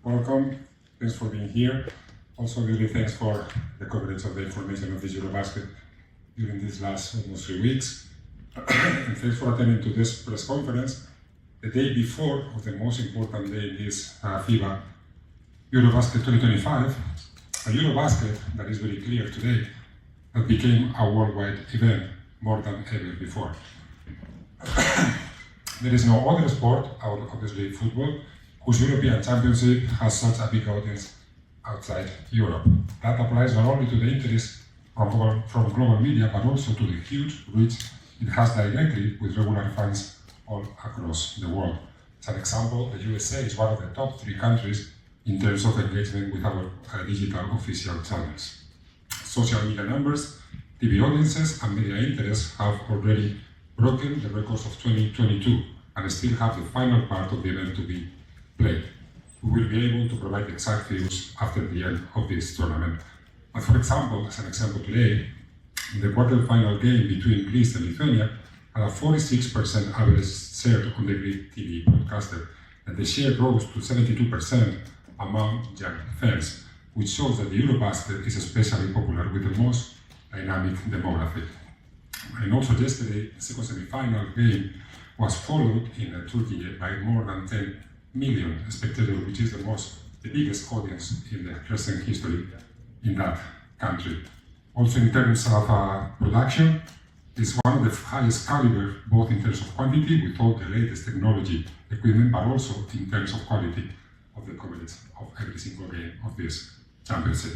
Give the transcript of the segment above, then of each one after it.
welcome. Thanks for being here. Also, really thanks for the coverage of the information of the Eurobasket during these last almost 3 weeks. And thanks for attending to this press conference the day before of the most important day in this FIBA Eurobasket 2025, a Eurobasket that is very clear today that became a worldwide event more than ever before. There is no other sport, obviously football, whose European Championship has such a big audience outside Europe. That applies not only to the interest from global media, but also to the huge reach it has directly with regular fans all across the world. As an example, the USA is one of the top 3 countries in terms of engagement with our digital official channels. Social media numbers, TV audiences, and media interests have already broken the records of 2022 and still have the final part of the event to be played. We will be able to provide exact figures after the end of this tournament. But for example, as an example today, the quarterfinal game between Greece and Lithuania had a 46% average share on the Greek TV broadcaster, and the share rose to 72% among young fans, which shows that the Eurobasket is especially popular with the most dynamic demographic. And also yesterday, the second semi-final game was followed in Turkey by more than 10 million spectators, which is the biggest audience in the recent history in that country. Also in terms of production, it's one of the highest caliber, both in terms of quantity with all the latest technology equipment, but also in terms of quality of the coverage of every single game of this championship.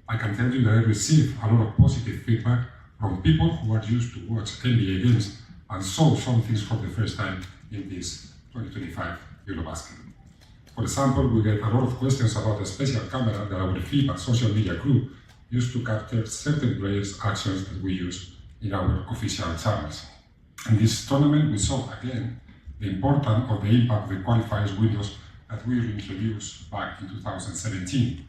I can tell you that I received a lot of positive feedback from people who are used to watch NBA games and saw some things for the first time in this 2025 Eurobasket. For example, we get a lot of questions about the special camera that our FIBA social media crew used to capture certain players' actions that we use in our official channels. In this tournament, we saw again the importance of the impact of the qualifiers windows that we introduced back in 2017.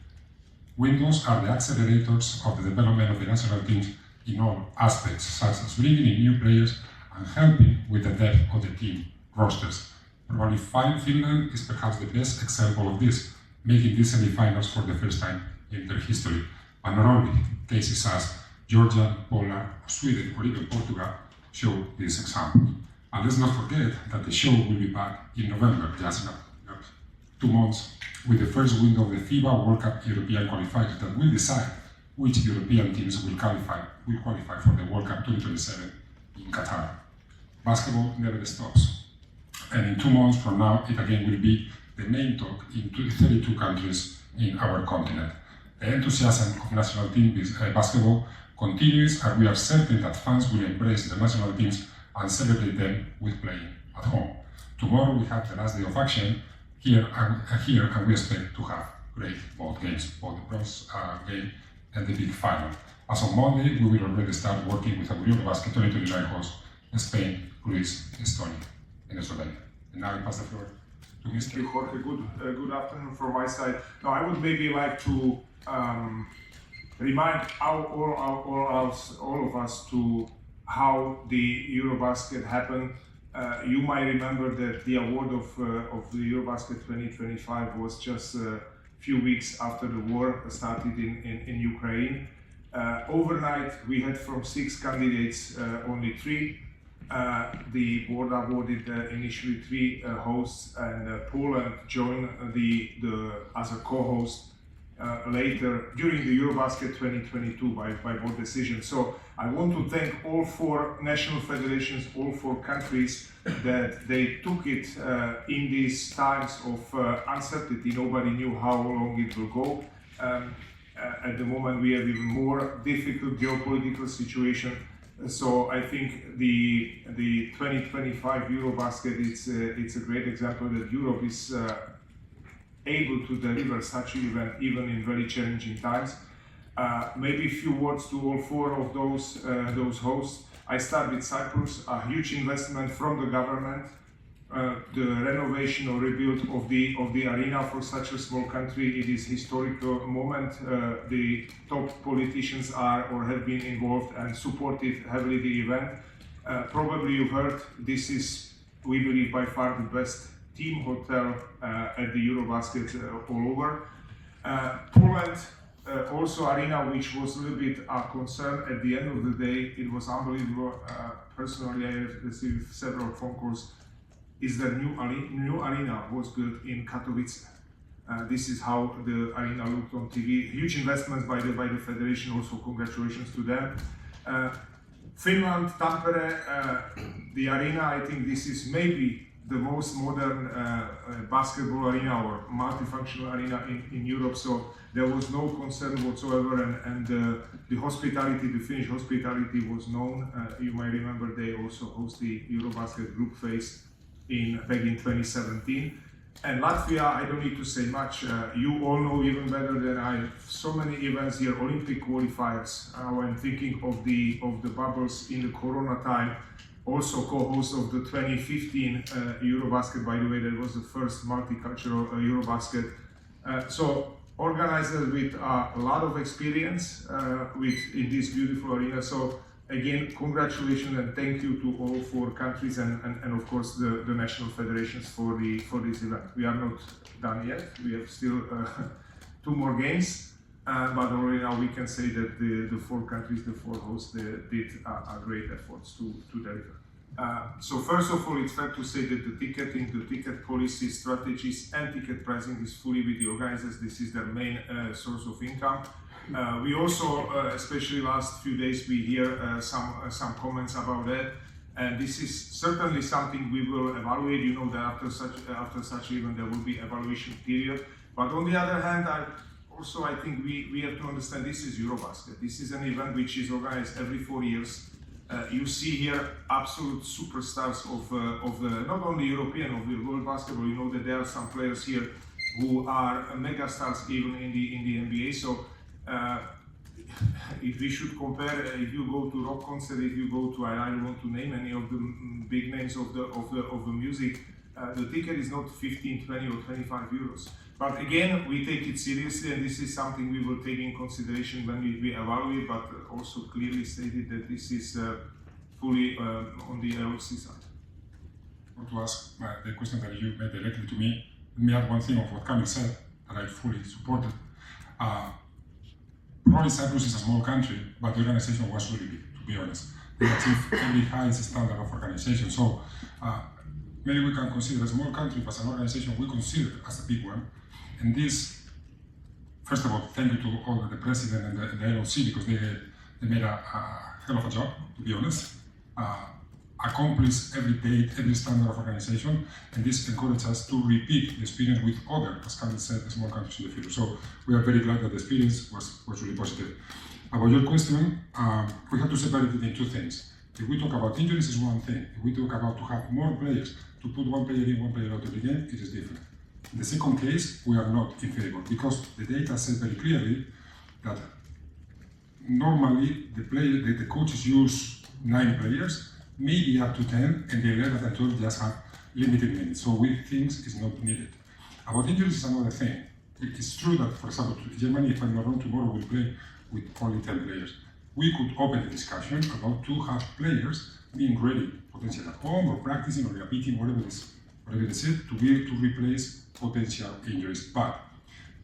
Windows are the accelerators of the development of the national teams in all aspects, such as bringing in new players and helping with the depth of the team rosters. Probably Finland is perhaps the best example of this, making these semi-finals for the first time in their history. And not only cases as Georgia, Poland, Sweden, or even Portugal show this example. And let's not forget that the show will be back in November, just not 2 months, with the first window of the FIBA World Cup European qualifiers that will decide which European teams will qualify for the World Cup 2027 in Qatar. Basketball never stops. And in 2 months from now, it again will be the main talk in 32 countries in our continent. The enthusiasm of national team basketball continues, and we are certain that fans will embrace the national teams and celebrate them with playing at home. Tomorrow we have the last day of action here, and we expect to have great both games, both the bronze game and the big final. As of Monday, we will already start working with our Eurobasket 2029 host, Spain, Greece, Estonia, and Slovenia. And now I pass the floor to Mr. Thank you, Jorge. Good afternoon from my side. Now, I would maybe like to remind all of us to how the Eurobasket happened. You might remember that the award of the Eurobasket 2025 was just a few weeks after the war started in Ukraine. Overnight, we had from 6 candidates only 3. The board awarded initially 3 hosts, and Poland joined as a co-host later during the Eurobasket 2022 by board decision. So I want to thank all 4 national federations, all 4 countries, that they took it in these times of uncertainty. Nobody knew how long it will go. At the moment, we have even more difficult geopolitical situation. So I think the 2025 Eurobasket, it's a great example that Europe is able to deliver such an event even in very challenging times. Maybe a few words to all 4 of those hosts. I start with Cyprus, a huge investment from the government, the renovation or rebuild of the arena for such a small country. It is historical moment. The top politicians are or have been involved and supported heavily the event. Probably you heard, this is, we believe, by far the best team hotel at the Eurobasket all over. Poland also arena, which was a little bit a concern at the end of the day. It was unbelievable. Personally, I received several phone calls. Is the new arena was built in Katowice. This is how the arena looked on TV. Huge investments by the federation. Also, congratulations to them. Finland, Tampere, the arena. I think this is maybe the most modern basketball arena or multifunctional arena in Europe. So there was no concern whatsoever, and the hospitality, the Finnish hospitality was known. You might remember they also host the Eurobasket group phase back in 2017. And Latvia, I don't need to say much. You all know even better than I. So many events here, Olympic qualifiers. I'm thinking of the bubbles in the Corona time. Also co-host of the 2015 Eurobasket. By the way, that was the first multicultural Eurobasket. So organizers with a lot of experience in this beautiful arena. So again, congratulations and thank you to all 4 countries and of course the national federations for this event. We are not done yet. We have still 2 more games, but already now we can say that the 4 countries, the 4 hosts, did a great efforts to deliver. So first of all, it's fair to say that the ticketing, the ticket policy, strategies, and ticket pricing is fully with the organizers. This is their main source of income. We also, especially last few days, we hear some comments about that, and this is certainly something we will evaluate. You know that after such event there will be evaluation period. But on the other hand, I think we have to understand this is Eurobasket. This is an event which is organized every 4 years. You see here absolute superstars of not only European, of the world basketball. You know that there are some players here who are megastars even in the NBA. So if we should compare, if you go to rock concert, if you go to, I don't want to name any of the big names of the music, the ticket is not 15, 20 or 25 euros. But again, we take it seriously, and this is something we will take in consideration when we evaluate, but also clearly stated that this is fully on the LOC side. I want to ask the question that you made directly to me. Let me add one thing of what Kamil said that I fully supported. Probably Cyprus is a small country, but the organization was really big, to be honest. They achieved very high standard of organization. So maybe we can consider a small country, but an organization we consider as a big one. And this, first of all, thank you to all the president and the LOC, because they made a hell of a job, to be honest. Accomplish every date, every standard of organization, and this encourages us to repeat the experience with other, as Kamil said, small countries in the future. So we are very glad that the experience was really positive. About your question, we have to separate it in 2 things. If we talk about injuries, is one thing. If we talk about to have more players, to put one player in, one player out of the game, it is different. In the second case, we are not in favor, because the data says very clearly that normally the coaches use 9 players, maybe up to 10, and the 11th and 12th just have limited minutes. So we think it's not needed. About injuries is another thing. It is true that, for example, Germany, if I'm not wrong, tomorrow will play with only 10 players. We could open the discussion about to have players being ready, potentially at home or practicing or repeating, whatever it is to be able to replace potential injuries. But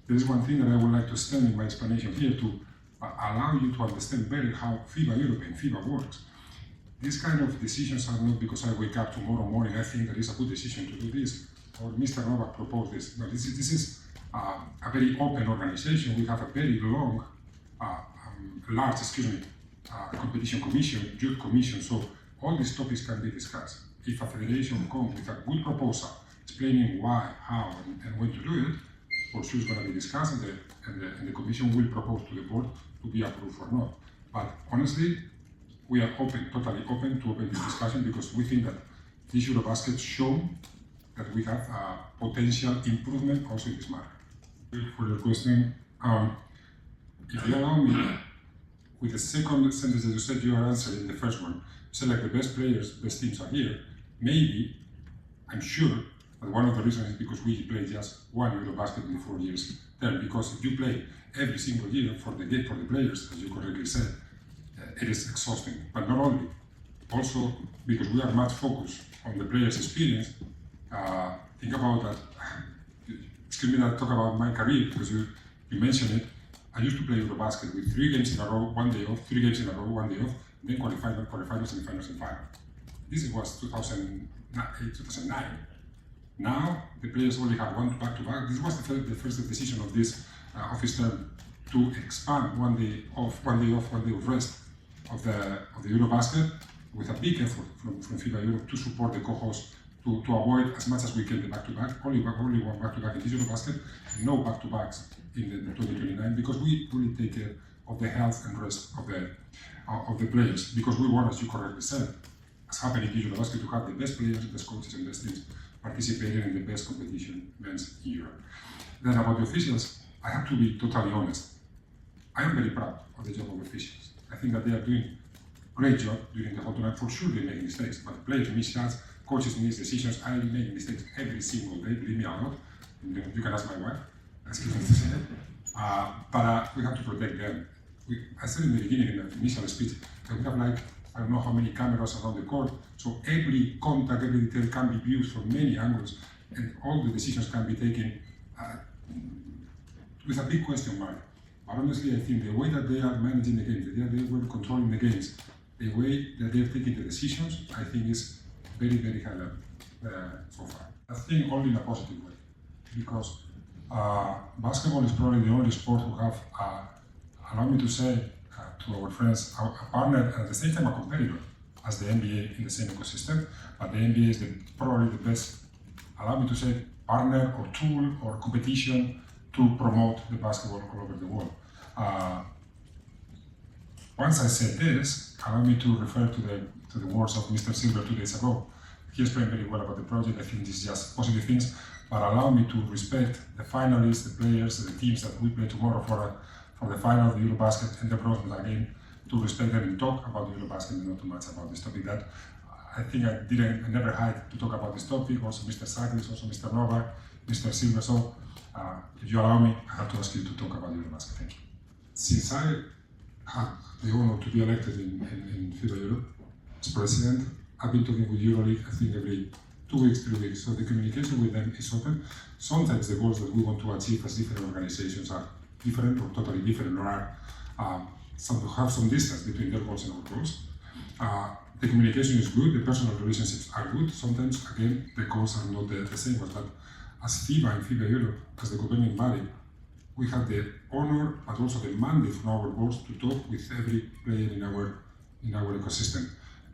there is one thing that I would like to extend in my explanation here to allow you to understand better how FIBA Europe and FIBA works. These kind of decisions are not because I wake up tomorrow morning, I think that is a good decision to do this, or Mr. Novak proposed this. No, this is a very open organization. We have a very large competition commission, youth commission, so all these topics can be discussed. If a federation comes with a good proposal explaining why, how, and when to do it, for sure it's going to be discussed, and the commission will propose to the board to be approved or not. But honestly, we are totally open to open this discussion, because we think that this Eurobasket show that we have a potential improvement also in this matter. For your question, if you allow me, with the second sentence that you said, you are answering the first one. You said like the best players, best teams are here. Maybe, I'm sure, that one of the reasons is because we play just one Eurobasket in 4 years term. Because if you play every single year for the players, as you correctly said, it is exhausting. But not only, also because we are much focused on the players' experience, think about that. Excuse me, that talk about my career because you mentioned it. I used to play Eurobasket with 3 games in a row, 1 day off, 3 games in a row, 1 day off, then quarterfinals, semi-finals, and final. This was 2009. Now the players only have 1 back-to-back. This was the first decision of this office term to expand 1 day off, 1 day off, 1 day of rest of the Eurobasket with a big effort from FIBA Europe to support the co-hosts to avoid as much as we can the back-to-back. Only 1 back-to-back in this Eurobasket, no back-to-backs in the 2029 because we really take care of the health and rest of the players because we want, as you correctly said, as happening in Eurobasket, to have the best players, the best coaches, and best teams participating in the best competition events in Europe. Then about the officials, I have to be totally honest. I am very proud of the job of officials. I think that they are doing a great job during the whole tournament. For sure they make mistakes, but players miss shots, coaches miss decisions. I make mistakes every single day, believe me a lot. You can ask my wife, excuse me to say it. But we have to protect them. I said in the beginning, in the initial speech, that we have like, I don't know how many cameras around the court, so every contact, every detail can be viewed from many angles, and all the decisions can be taken with a big question mark. But honestly, I think the way that they are managing the games, the way they were controlling the games, the way that they're taking the decisions, I think is very, very high level so far. I think only in a positive way, because basketball is probably the only sport who have, allow me to say, to our friends, a partner and at the same time a competitor as the NBA in the same ecosystem, but the NBA is probably the best, allow me to say, partner or tool or competition to promote the basketball all over the world. Once I said this, allow me to refer to the words of Mr. Silver 2 days ago. He explained very well about the project. I think this is just positive things, but allow me to respect the finalists, the players, the teams that we play tomorrow for the final of the Eurobasket and the Bronze again, to respect them and talk about the Eurobasket and not too much about this topic. That I think I never had to talk about this topic. Also Mr. Saklis, also Mr. Novak, Mr. Silver. So if you allow me, I have to ask you to talk about the Eurobasket. Thank you. Since I had the honor to be elected in FIBA Europe as president, I've been talking with EuroLeague, I think every 2 weeks, 3 weeks. So the communication with them is open. Sometimes the goals that we want to achieve as different organizations are different or totally different, or are have some distance between their goals and our goals. The communication is good, the personal relationships are good. Sometimes, again, the goals are not the same ones, but as FIBA and FIBA Europe, as the governing body, we have the honor, but also the mandate from our boards to talk with every player in our ecosystem.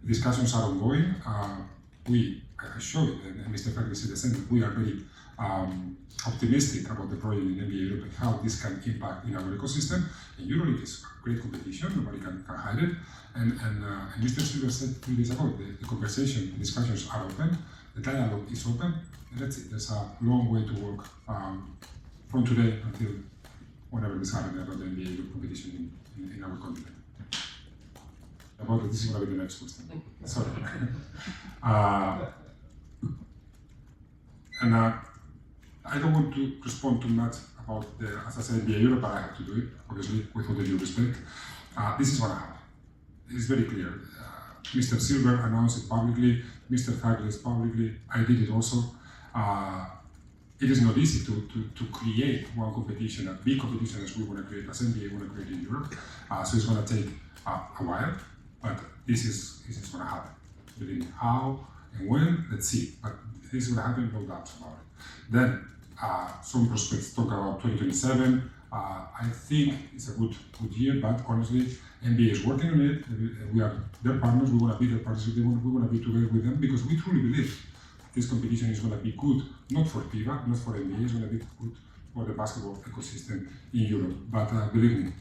Discussions are ongoing. I show it, and Mr. Franklin said the same, that we are very optimistic about the project in NBA Europe and how this can impact in our ecosystem. And EuroLeague is a great competition, nobody can hide it. And Mr. Silver said 3 days ago, the conversation, the discussions are open, the dialogue is open, and that's it. There's a long way to walk from today until whenever this happens about the NBA Europe competition in our continent. About this is going to be the next question. Sorry. And I don't want to respond too much about as I said, NBA Europe, but I have to do it, obviously, with all the due respect. This is what I have. It's very clear. Mr. Silver announced it publicly, Mr. Hagles publicly, I did it also. It is not easy to create one competition, a big competition as we want to create, as NBA want to create in Europe. So it's going to take a while, but this is going to happen. Believe me, how and when, let's see. But this will happen, no doubts about it. Then some prospects talk about 2027. I think it's a good year, but honestly, NBA is working on it. We are their partners. We want to be their partners. We want to be together with them because we truly believe this competition is going to be good, not for FIBA, not for NBA. It's going to be good for the basketball ecosystem in Europe. But believe me,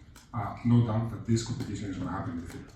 no doubt that this competition is going to happen in the future.